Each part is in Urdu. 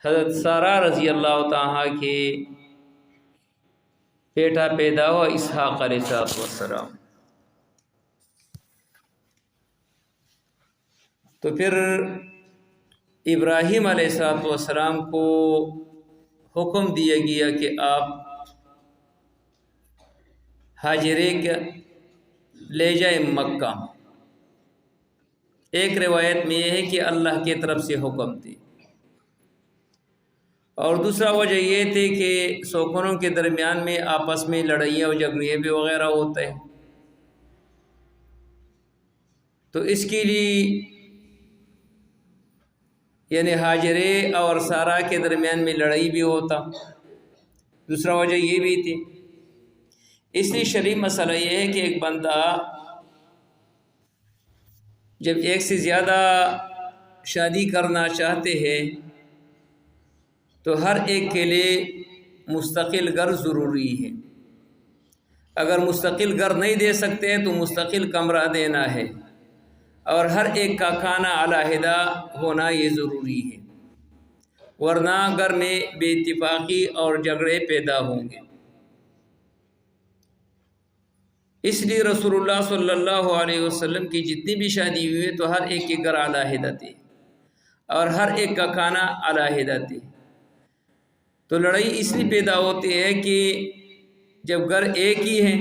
حضرت سارہ رضی اللہ تعالیٰ کے بیٹا پیدا ہوا اسحاق علیہ السلام۔ تو پھر ابراہیم علیہ السلام کو حکم دیا گیا کہ آپ ہاجرے کے لے جائیں مکہ۔ ایک روایت میں یہ ہے کہ اللہ کی طرف سے حکم تھی، اور دوسرا وجہ یہ تھی کہ سوکنوں کے درمیان میں آپس میں لڑائیاں اور جھگڑے بھی وغیرہ ہوتے ہیں، تو اس کے لیے یعنی ہاجرے اور سارہ کے درمیان میں لڑائی بھی ہوتا، دوسرا وجہ یہ بھی تھی۔ اس لیے شرعی مسئلہ یہ ہے کہ ایک بندہ جب ایک سے زیادہ شادی کرنا چاہتے ہیں تو ہر ایک کے لیے مستقل گھر ضروری ہے۔ اگر مستقل گھر نہیں دے سکتے تو مستقل کمرہ دینا ہے، اور ہر ایک کا کھانا علیحدہ ہونا یہ ضروری ہے، ورنہ گھر میں بے اتفاقی اور جھگڑے پیدا ہوں گے۔ اس لیے رسول اللہ صلی اللہ علیہ وسلم کی جتنی بھی شادی ہوئی تو ہر ایک کے گھر علیحدہ تھے اور ہر ایک کا کھانا علیحدہ تھے۔ تو لڑائی اس لیے پیدا ہوتی ہے کہ جب گھر ایک ہی ہے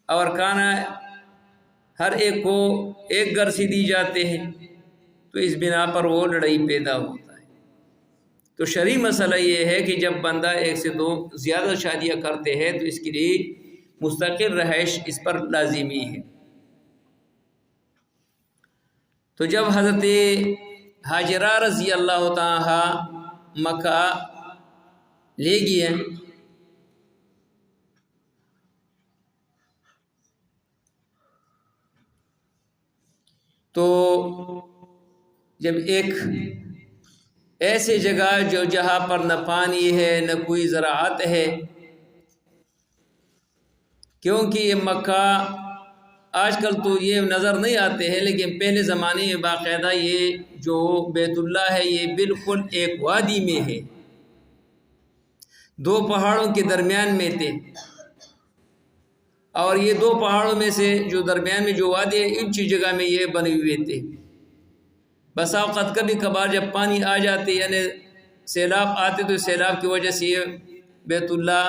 اور کھانا ہر ایک کو ایک گھر سے دی جاتے ہیں تو اس بنا پر وہ لڑائی پیدا ہوتا ہے۔ تو شرعی مسئلہ یہ ہے کہ جب بندہ ایک سے دو زیادہ شادیاں کرتے ہیں تو اس کے لیے مستقل رہائش اس پر لازمی ہے۔ تو جب حضرت ہاجرہ رضی اللہ تعالی مکہ لے گئے تو جب ایک ایسے جگہ جو جہاں پر نہ پانی ہے نہ کوئی زراعت ہے، کیونکہ یہ مکہ آج کل تو یہ نظر نہیں آتے ہیں، لیکن پہلے زمانے میں باقاعدہ یہ جو بیت اللہ ہے یہ بالکل ایک وادی میں ہے، دو پہاڑوں کے درمیان میں تھے، اور یہ دو پہاڑوں میں سے جو درمیان میں جو وادی ہے اونچی جگہ میں یہ بنے ہوئے تھے۔ بسا اوقات کبھی کبھار جب پانی آ جاتے یعنی سیلاب آتے تو سیلاب کی وجہ سے یہ بیت اللہ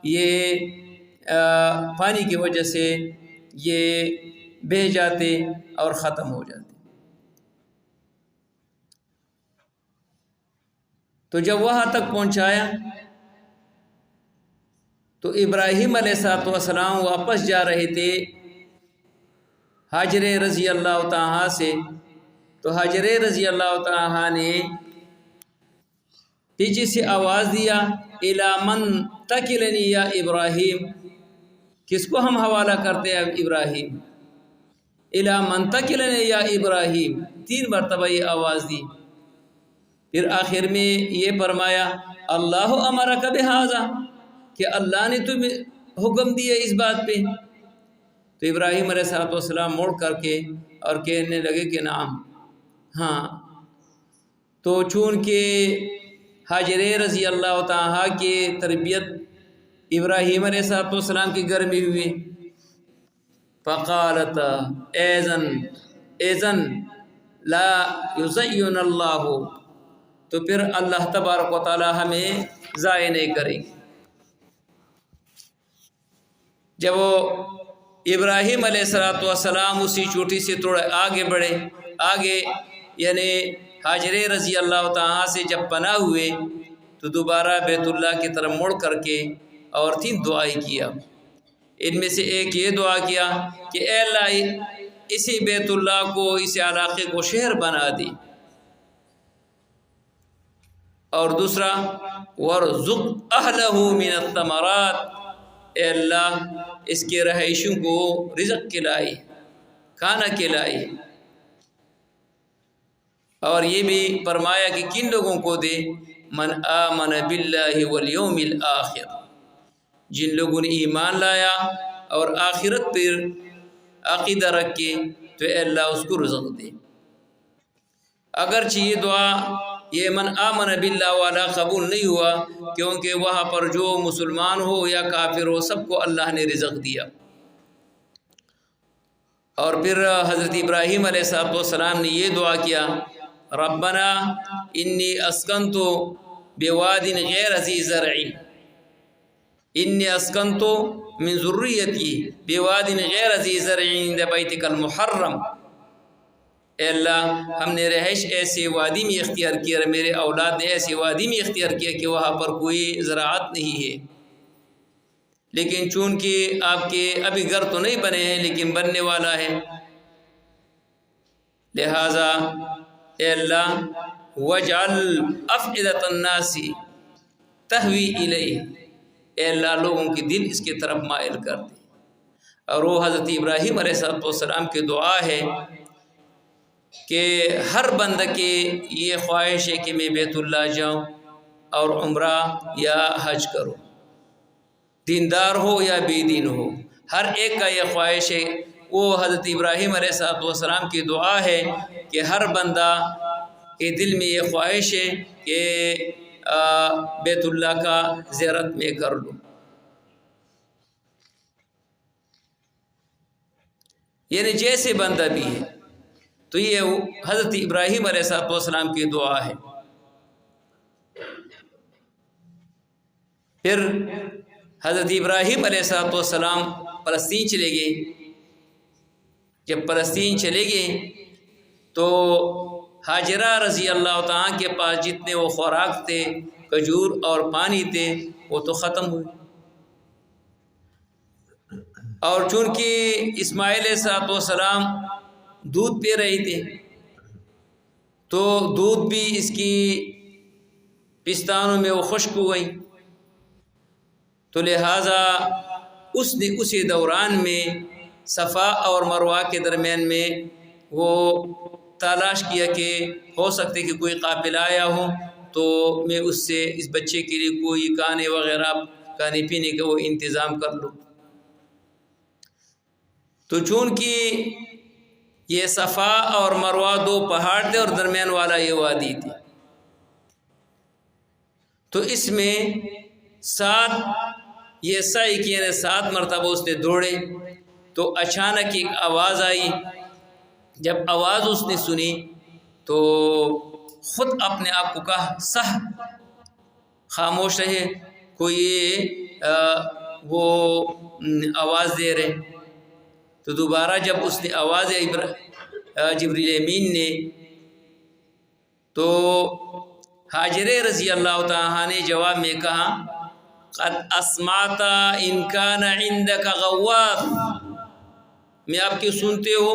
یہ پانی کی وجہ سے یہ بہہ جاتے اور ختم ہو جاتے۔ تو جب وہاں تک پہنچایا تو ابراہیم علیہ السلام واپس جا رہے تھے ہاجرہ رضی اللہ تعالیٰ سے، تو ہاجرہ رضی اللہ تعالیٰ نے پیچھے سے آواز دیا اِلیٰ مَن تَکِلَنِی یا ابراہیم، کس کو ہم حوالہ کرتے ہیں ابراہیم؟ اِلیٰ مَن تَکِلَنِی یا ابراہیم، 3 مرتبہ یہ آواز دی۔ پھر آخر میں یہ فرمایا اللہ امرک بہذا، کہ اللہ نے تمہیں حکم دیا اس بات پہ؟ تو ابراہیم علیہ السلام موڑ کر کے اور کہنے لگے کہ نعم، ہاں۔ تو چونکہ ہاجرہ رضی اللہ تعالیٰ کی تربیت ابراہیم علیہ السلام کے گھر میں ہوئی، فقالت اذن لا یضیعن اللہ، تو پھر اللہ تبارک و تعالی ہمیں ضائع نہیں کرے گی۔ جب وہ ابراہیم علیہ السلام اسی چوٹی سے تھوڑا آگے بڑھے، آگے یعنی ہاجرہ رضی اللہ تعالیٰ سے جب پناہ ہوئے تو دوبارہ بیت اللہ کی طرف مڑ کر کے اور 3 دعائیں کیا۔ ان میں سے ایک یہ دعا کیا کہ اے اللہ اسی بیت اللہ کو، اس علاقے کو شہر بنا دی، اور دوسرا وَارْزُقْ أَهْلَهُ مِنَ الثَّمَرَاتِ، اے اللہ اس کے رہائشوں کو رزق کھلائے، کھانا کھلائے، اور یہ بھی فرمایا کہ کن لوگوں کو دے؟ من آمن باللہ والیوم الآخر، جن لوگوں نے ایمان لایا اور آخرت پر عقیدہ رکھے تو اے اللہ اس کو رزق دے۔ اگرچہ یہ دعا یہ من آمن باللہ والا قبول نہیں ہوا، کیونکہ وہاں پر جو مسلمان ہو یا کافر ہو سب کو اللہ نے رزق دیا۔ اور پھر حضرت ابراہیم علیہ السلام نے یہ دعا کیا، ربنا انی اسکنت بواد غیر ذی زرع، انی اسکنت من ذریتی بواد غیر ذی زرع عند بیتک المحرم، اے اللہ ہم نے رہائش ایسے وادی میں اختیار کیا، میرے اولاد نے ایسے وادی میں اختیار کیا کہ وہاں پر کوئی زراعت نہیں ہے، لیکن چونکہ آپ کے ابھی گھر تو نہیں بنے ہیں لیکن بننے والا ہے، لہذا اے اللہ وجعل افئدۃ الناس تہوی الیہ، اے اللہ لوگوں کی دل اس کی طرف مائل کر دے۔ اور وہ حضرت ابراہیم علیہ السلام کی دعا ہے کہ ہر بندہ کی یہ خواہش ہے کہ میں بیت اللہ جاؤں اور عمرہ یا حج کروں، دیندار ہو یا بے دین ہو، ہر ایک کا یہ خواہش ہے۔ وہ حضرت ابراہیم علیہ السلام کی دعا ہے کہ ہر بندہ کے دل میں یہ خواہش ہے کہ بیت اللہ کا زیارت میں کر لوں۔ یعنی جیسے بندہ بھی ہے، تو یہ حضرت ابراہیم علیہ السلام کی دعا ہے۔ پھر حضرت ابراہیم علیہ السلام فلسطین چلے گئے۔ جب فلسطین چلے گئے تو ہاجرہ رضی اللہ تعالیٰ کے پاس جتنے وہ خوراک تھے، کھجور اور پانی تھے، وہ تو ختم ہوئے، اور چونکہ اسماعیل علیہ السلام دودھ پی رہے تھے تو دودھ بھی اس کی پستانوں میں وہ خشک ہو گئی، تو لہٰذا اس نے اسی دوران میں صفا اور مروہ کے درمیان میں وہ تلاش کیا کہ ہو سکتے کہ کوئی قافلہ آیا ہو تو میں اس سے اس بچے کے لیے کوئی کھانے وغیرہ کھانے پینے کا وہ انتظام کر لوں۔ تو چونکہ یہ صفا اور مروہ دو پہاڑ تھے اور درمیان والا یہ وادی تھی، تو اس میں یہ سعی کیا نے 7 مرتبہ اس نے دوڑے، تو اچانک ایک آواز آئی۔ جب آواز اس نے سنی تو خود اپنے آپ کو کہا سہ، خاموش رہے، کوئی وہ آواز دے رہے۔ تو دوبارہ جب اس نے آواز جبریل امین نے، تو حاجر رضی اللہ تعالیٰ نے جواب میں کہا قد اسمعت ان کان عندک غواث، میں آپ کی سنتے ہو،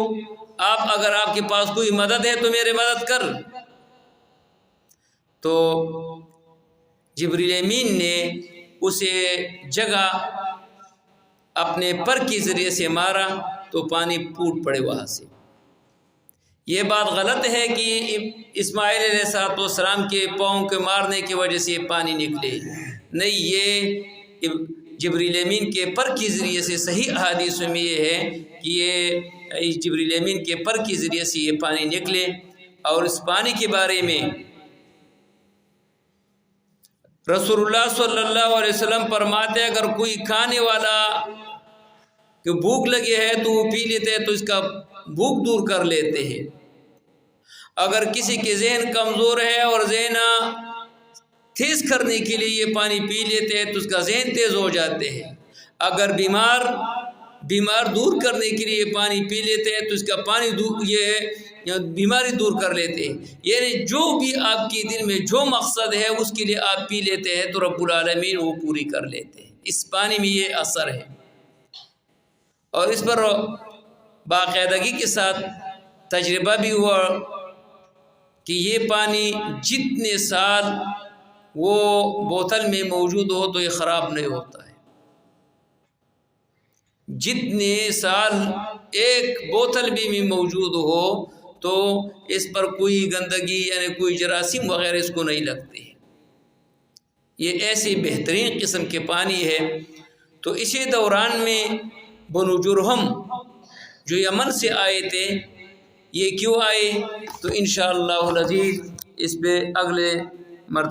اگر آپ کے پاس کوئی مدد ہے تو میرے مدد کر۔ تو جبریل امین نے اسے جگہ اپنے پر کے ذریعے سے مارا تو پانی پھوٹ پڑے وہاں سے۔ یہ بات غلط ہے کہ اسماعیل علیہ السلام کے پاؤں کے مارنے کی وجہ سے پانی نکلے، نہیں، یہ جبریل امین کے پر کے ذریعے سے صحیح احادیث میں یہ ہے کہ یہ جبریل امین کے پر کے ذریعے سے یہ پانی نکلے۔ اور اس پانی کے بارے میں رسول اللہ صلی اللہ علیہ وسلم فرماتے اگر کوئی کھانے والا کہ بھوک لگے ہے تو وہ پی لیتے ہیں تو اس کا بھوک دور کر لیتے ہیں، اگر کسی کے ذہن کمزور ہے اور ذہن تیز کرنے کے لیے یہ پانی پی لیتے ہیں تو اس کا ذہن تیز ہو جاتے ہیں، اگر بیمار دور کرنے کے لیے یہ پانی پی لیتے ہیں تو اس کا یہ بیماری دور کر لیتے ہیں۔ یعنی جو بھی آپ کے دل میں جو مقصد ہے اس کے لیے آپ پی لیتے ہیں تو رب العالمین وہ پوری کر لیتے ہیں، اس پانی میں یہ اثر ہے۔ اور اس پر باقاعدگی کے ساتھ تجربہ بھی ہوا کہ یہ پانی جتنے سال وہ بوتل میں موجود ہو تو یہ خراب نہیں ہوتا ہے، جتنے سال ایک بوتل بھی میں موجود ہو تو اس پر کوئی گندگی یعنی کوئی جراثیم وغیرہ اس کو نہیں لگتے، یہ ایسی بہترین قسم کے پانی ہے۔ تو اسی دوران میں بنو جرہم جو یمن سے آئے تھے، یہ کیوں آئے تو انشاءاللہ العزیز اس پہ اگلے مرتبہ